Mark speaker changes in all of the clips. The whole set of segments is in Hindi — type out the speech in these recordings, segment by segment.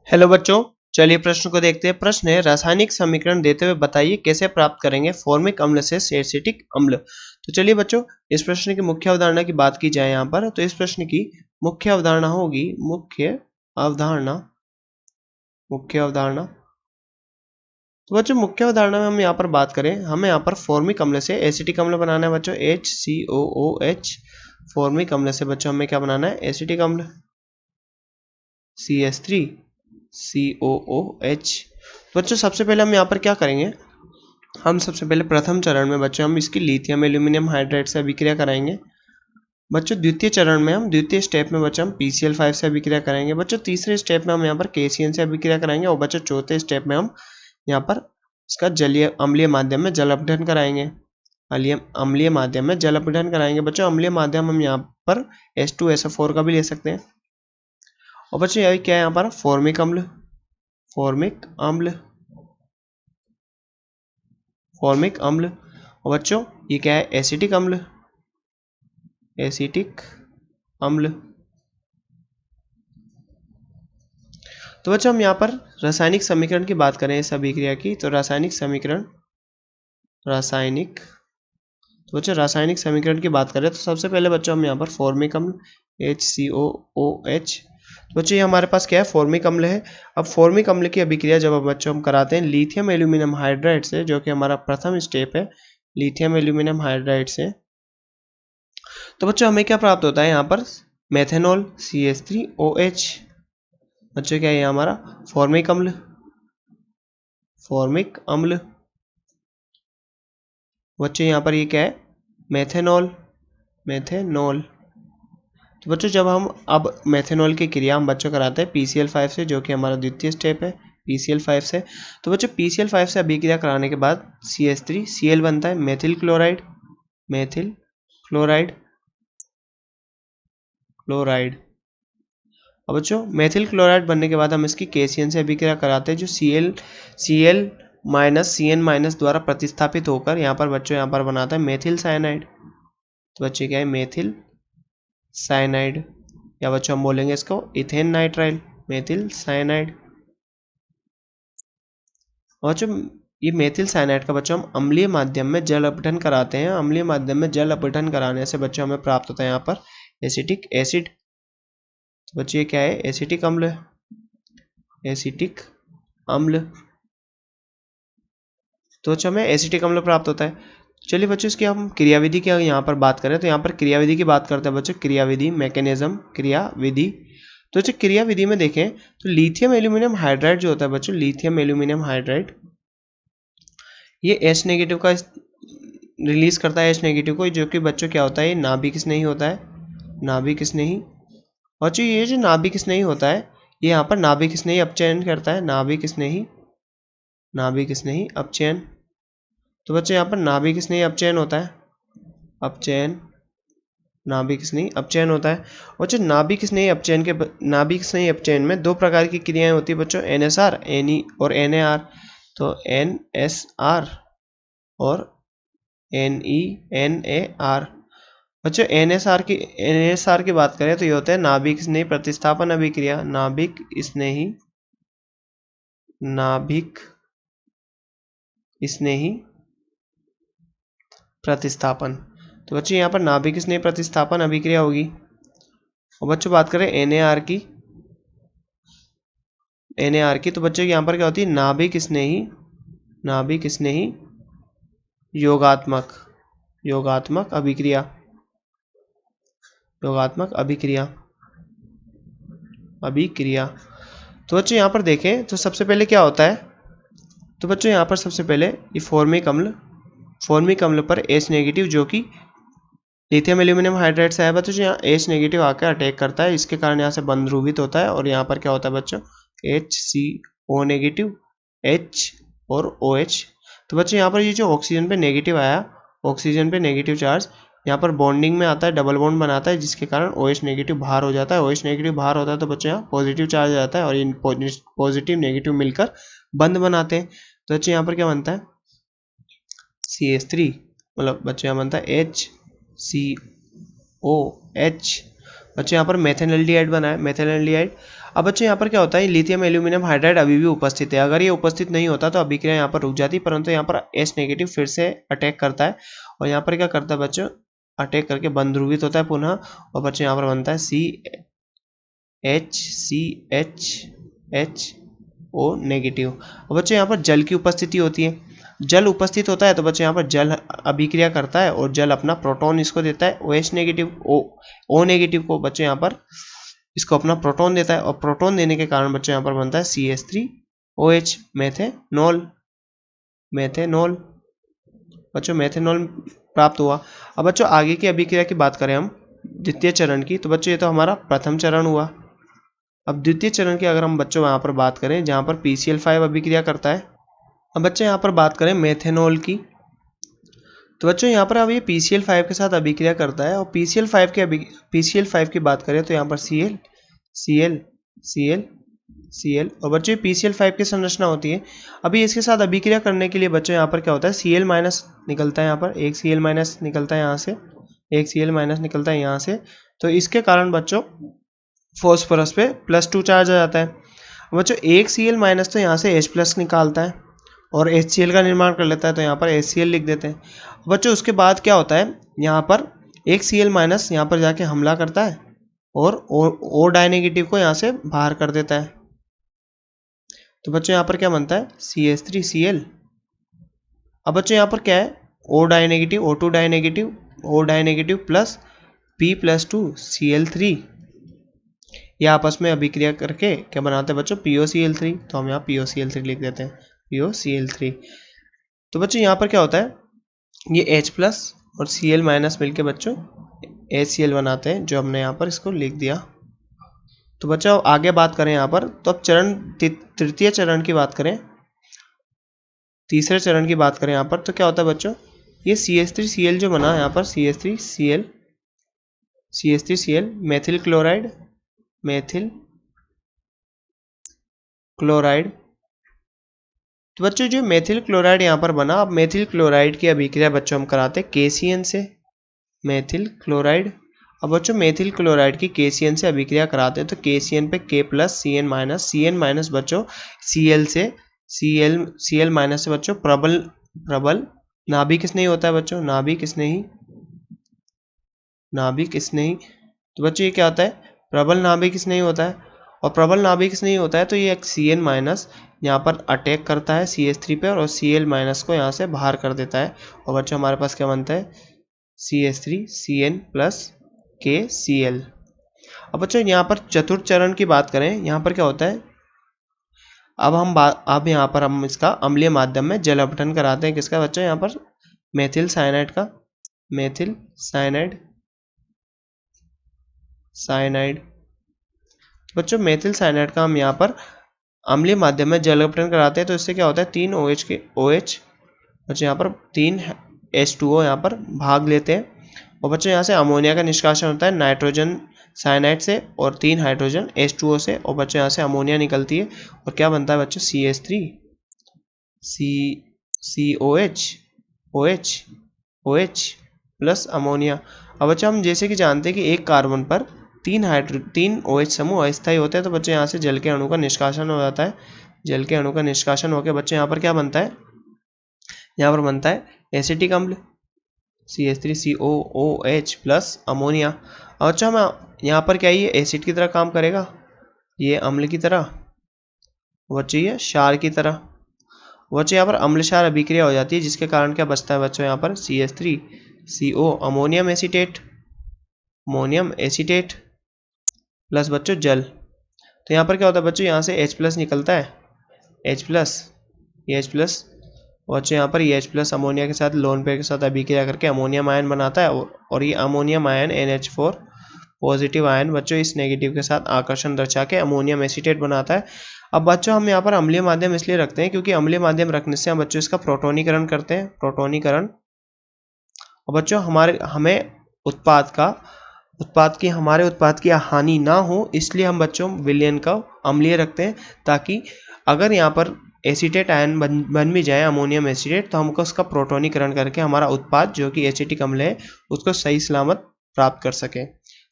Speaker 1: हेलो बच्चों, चलिए प्रश्न को देखते हैं। प्रश्न है, रासायनिक समीकरण देते हुए बताइए कैसे प्राप्त करेंगे फॉर्मिक अम्ल से एसिटिक अम्ल। तो चलिए बच्चों, इस प्रश्न की मुख्य अवधारणा की बात की जाए यहाँ पर, तो इस प्रश्न की मुख्य अवधारणा होगी मुख्य अवधारणा। तो बच्चों, मुख्य अवधारणा में हम यहाँ पर बात करें, हमें यहाँ पर फॉर्मिक अम्ल से एसिटिक अम्ल बनाना है बच्चों, HCOOH। फॉर्मिक अम्ल से बच्चों हमें क्या बनाना है? एसिटिक अम्ल CH3COOH। बच्चों सबसे पहले हम यहाँ पर क्या करेंगे, हम सबसे पहले प्रथम चरण में बच्चों हम इसकी लिथियम एल्यूमिनियम हाइड्राइड से अभिक्रिया कराएंगे। बच्चों द्वितीय चरण में हम द्वितीय स्टेप में बच्चों हम PCl5 से अभिक्रिया करेंगे। बच्चों तीसरे स्टेप में हम यहाँ पर KCN से अभिक्रिया कराएंगे। और बच्चों चौथे स्टेप में हम यहाँ पर इसका जलीय अम्लीय माध्यम में जल अपघटन कराएंगे। अम्लीय माध्यम में जल अपघटन कराएंगे। बच्चों अम्लीय माध्यम हम यहाँ पर H2SO4 का भी ले सकते हैं। और बच्चों यही क्या है यहाँ पर? फॉर्मिक अम्ल और बच्चों ये क्या है? एसिटिक अम्ल। तो बच्चों हम यहाँ पर रासायनिक समीकरण की बात करें इस अभिक्रिया की, तो रासायनिक समीकरण की बात करें तो सबसे पहले बच्चों हम यहाँ पर फॉर्मिक अम्ल HCOOH। तो बच्चों ये हमारे पास क्या है? फॉर्मिक अम्ल है। अब फॉर्मिक अम्ल की अभिक्रिया जब बच्चों हम कराते हैं लिथियम एल्यूमिनियम हाइड्राइड से, जो कि हमारा प्रथम स्टेप है, लिथियम एल्यूमिनियम हाइड्राइड से, तो बच्चों हमें क्या प्राप्त होता है यहाँ पर? Methanol CH3OH। बच्चों क्या है? हमारा फॉर्मिक अम्ल। बच्चों यहाँ पर ये क्या है? मेथेनॉल। तो बच्चों जब हम अब मेथेनॉल की क्रिया हम बच्चों कराते हैं PCl5 से, जो कि हमारा द्वितीय स्टेप है, PCl5 से। तो बच्चों PCl5 से अभिक्रिया कराने के बाद CH3Cl बनता है, मेथिल क्लोराइड। अब बच्चों मेथिल क्लोराइड बनने के बाद हम इसकी KCN से अभिक्रिया कराते हैं, जो Cl CN- द्वारा प्रतिस्थापित होकर यहाँ पर बच्चों यहाँ पर बनाता है मेथिल साइनाइड। तो बच्चे क्या है? मेथिल साइनाइड, या बच्चों हम बोलेंगे इसको इथेन नाइट्राइल, मेथिल साइनाइड। और बच्चों ये मेथिल साइनाइड का बच्चों हम अम्लीय माध्यम में जल अपघटन कराते हैं। अम्लीय माध्यम में जल अपघटन कराने से बच्चों हमें प्राप्त होता है यहाँ पर एसिटिक एसिड। तो बच्चों ये क्या है? एसिटिक अम्ल। तो बच्चों हमें एसिटिक अम्ल प्राप्त होता है। चलिए बच्चों इसकी हम क्रियाविधि की यहाँ पर बात करें, तो यहाँ पर क्रियाविधि की बात करते हैं बच्चों। क्रियाविधि क्रियाविधि। तो बच्चों क्रियाविधि में देखें तो लिथियम एल्यूमिनियम हाइड्राइड जो होता है बच्चों, लिथियम एल्यूमिनियम हाइड्राइड, ये H- का रिलीज करता है, H- को, जो कि बच्चों क्या होता है? ये नाभिक स्नेही होता है, नाभिक स्नेही। बच्चों ये जो नाभिक स्नेही होता है, ये यहाँ पर नाभिक स्नेही अपचयन करता है, नाभिक स्नेही अपचयन। तो बच्चों यहाँ पर नाभिक स्नेही अपचयन होता है, नाभिक स्नेही अपचयन होता है। बच्चों नाभिक स्नेही अपचयन में दो प्रकार की क्रियाएं होती है बच्चों, NSR और NAR। तो NSR और NAR। बच्चों NSR की बात करें तो ये होता है नाभिक स्नेही प्रतिस्थापन अभिक्रिया, नाभिक स्नेही प्रतिस्थापन। तो बच्चों यहाँ पर नाभिक स्नेही प्रतिस्थापन अभिक्रिया होगी। और बच्चों बात करें NAR की, तो बच्चों यहाँ पर क्या होती है? नाभिक स्नेही योगात्मक अभिक्रिया। तो बच्चों यहाँ पर देखें तो सबसे पहले क्या होता है? तो बच्चों यहाँ पर सबसे पहले ये फॉर्मिक अम्ल पर H-, जो कि लिथियम एल्यूमिनियम हाइड्राइड से है बच्चों, यहाँ H- आकर अटैक करता है, इसके कारण यहाँ से बंध ध्रुवित होता है। और यहाँ पर क्या होता है बच्चों? HCO-, H और OH। तो बच्चों यहाँ पर ये जो ऑक्सीजन पे नेगेटिव आया, ऑक्सीजन पे नेगेटिव चार्ज यहाँ पर बॉन्डिंग में आता है, डबल बॉन्ड बनाता है, जिसके कारण OH- बाहर हो जाता है। OH- बाहर होता है तो बच्चों यहाँ पॉजिटिव चार्ज आ जाता है, और इन पॉजिटिव नेगेटिव मिलकर बंध बनाते हैं। तो बच्चों यहाँ पर क्या बनता है? CH3, मतलब बच्चों यहाँ बनता है HCOH। बच्चों यहाँ पर मेथेनल्डिहाइड बना है, अब बच्चों यहाँ पर क्या होता है, लिथियम एल्यूमिनियम हाइड्राइड अभी भी उपस्थित है। अगर ये उपस्थित नहीं होता तो अभिक्रिया यहाँ पर रुक जाती, परंतु यहाँ पर H नेगेटिव फिर से अटैक करता है और यहाँ पर क्या करता है बच्चों, अटैक करके बंद ध्रुवित होता है पुनः, और बच्चों यहाँ पर बनता है CHO नेगेटिव। और बच्चों यहाँ पर जल की उपस्थिति होती है, जल उपस्थित होता है तो बच्चों यहाँ पर जल अभिक्रिया करता है और जल अपना प्रोटॉन इसको देता है OH नेगेटिव, O नेगेटिव को बच्चों यहाँ पर इसको अपना प्रोटॉन देता है, और प्रोटॉन देने के कारण बच्चों यहाँ पर बनता है CH3OH मेथेनॉल। बच्चों मेथेनॉल प्राप्त हुआ। अब बच्चों आगे की अभिक्रिया की बात करें हम द्वितीय चरण की, तो बच्चों ये तो हमारा प्रथम चरण हुआ। अब द्वितीय चरण की अगर हम बच्चों यहाँ पर बात करें जहाँ पर PCl5 अभिक्रिया करता है। अब बच्चों यहाँ पर बात करें मेथेनॉल की, तो बच्चों यहाँ पर अब ये PCl5 के साथ अभिक्रिया करता है, और PCl5 की बात करें तो यहाँ पर Cl और बच्चों PCl5 की संरचना होती है। अभी इसके साथ अभिक्रिया करने के लिए बच्चों यहाँ पर क्या होता है, Cl माइनस निकलता है, यहाँ पर एक Cl माइनस निकलता है, यहाँ से एक Cl माइनस निकलता है यहाँ से, तो इसके कारण बच्चों फॉस्फोरस पे +2 चार्ज आ जाता है। बच्चों एक Cl माइनस तो यहाँ से H+ निकालता है और HCl का निर्माण कर लेता है, तो यहाँ पर HCl लिख देते हैं। बच्चों उसके बाद क्या होता है, यहाँ पर एक Cl माइनस यहाँ पर जाके हमला करता है और O डाई नेगेटिव को यहाँ से बाहर कर देता है, तो बच्चों यहाँ पर क्या बनता है CH3Cl। अब बच्चों यहाँ पर क्या है, O die negative, O2 die negative, O die negative plus P+2 Cl3, ये आपस में अभिक्रिया करके क्या बनाते हैं बच्चों, POCl3, तो हम यहाँ POCl3 लिख देते हैं, POCl3। तो बच्चों यहाँ पर क्या होता है, ये H+ और Cl- मिलके बच्चों HCl बनाते हैं, जो हमने यहाँ पर इसको लिख दिया। तो बच्चों आगे बात करें यहाँ पर, तो अब तृतीय चरण की बात करें, तीसरे चरण की बात करें यहाँ पर, तो क्या होता है बच्चों, ये CH3Cl जो बना यहाँ पर CH3Cl मेथिल क्लोराइड। तो बच्चों जो मेथिल क्लोराइड यहाँ पर बना, अब मेथिल क्लोराइड की अभिक्रिया बच्चों हम कराते हैं KCN से, मेथिल क्लोराइड। अब बच्चों मेथिल क्लोराइड की KCN से अभिक्रिया कराते हैं, तो KCN पे K+ CN- बच्चों Cl से Cl- से बच्चों प्रबल नाभिक स्नेही होता है बच्चों, नाभिक स्नेही। तो बच्चों ये क्या होता है, प्रबल नाभिक स्नेही होता है, और प्रबल नाभिक स्नेही होता है तो ये एक Cn- यहाँ पर अटैक करता है CH3 पे और Cl- को यहाँ से बाहर कर देता है, और बच्चों हमारे पास क्या बनता है CH3Cn + KCl। अब बच्चों यहाँ पर चतुर्थ चरण की बात करें, यहाँ पर क्या होता है, अब यहाँ पर हम इसका अम्लीय माध्यम में जल अपघटन कराते हैं, किसका बच्चों, यहाँ पर मेथिल साइनाइड का, मेथिल साइनाइड। बच्चों मेथिल साइनाइड का हम यहाँ पर अम्लीय माध्यम में जल अपघटन कराते हैं, तो इससे क्या होता है, 3 OH बच्चों यहाँ पर 3 H2O यहाँ पर भाग लेते हैं, और बच्चों यहाँ से अमोनिया का निष्कासन होता है नाइट्रोजन साइनाइड से और 3 हाइड्रोजन H2O से, और बच्चों यहाँ से अमोनिया निकलती है और क्या बनता है बच्चों CH3COH प्लस अमोनिया। अब बच्चों हम जैसे कि जानते हैं कि एक कार्बन पर 3 OH समूह अस्थायी होते हैं, तो बच्चों यहाँ से जल के अणु का निष्कासन हो जाता है, जल के अणु का निष्कासन होकर बच्चों यहाँ पर क्या बनता है, यहाँ पर बनता है एसिटिक अम्ल CH3COOH प्लस अमोनिया। और अच्छा हम यहाँ पर क्या, ये एसिड की तरह काम करेगा, ये अम्ल की तरह, बच्चों ये क्षार की तरह, बच्चों यहाँ पर अम्ल क्षार अभिक्रिया हो जाती है, जिसके कारण क्या बचता है बच्चों यहाँ पर CH3CO अमोनियम एसीटेट प्लस बच्चों जल। तो यहाँ पर क्या होता है बच्चों, यहाँ से H+ निकलता है, ये H+, बच्चों यहाँ पर ये H+ अमोनिया के साथ लोन पेयर के साथ अभिक्रिया करके अमोनियम आयन बनाता है, और ये ammonium ion NH4 positive ion बच्चों इस नेगेटिव के साथ आकर्षण दर्शा के अमोनियम एसीटेट बनाता है। अब बच्चों हम यहाँ पर अम्लीय माध्यम इसलिए रखते हैं क्योंकि अम्लीय माध्यम रखने से हम बच्चों इसका प्रोटोनीकरण करते हैं, प्रोटोनीकरण। और बच्चों हमें हमारे उत्पाद की हानि ना हो, इसलिए हम बच्चों विलयन का अम्लीय रखते हैं, ताकि अगर यहाँ पर एसीटेट आयन बन भी जाए अमोनियम एसीटेट, तो हमको उसका प्रोटोनीकरण करके हमारा उत्पाद जो कि एसिटिक अम्ल है उसको सही सलामत प्राप्त कर सके।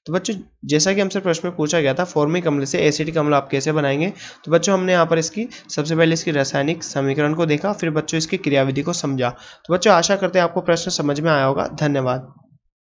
Speaker 1: तो बच्चों जैसा कि हमसे प्रश्न में पूछा गया था फॉर्मिक अम्ल से एसिटिक अम्ल आप कैसे बनाएंगे, तो बच्चों हमने यहाँ पर इसकी सबसे पहले इसकी रासायनिक समीकरण को देखा, फिर बच्चों इसकी क्रियाविधि को समझा। तो बच्चों आशा करते हैं आपको प्रश्न समझ में आया होगा। धन्यवाद।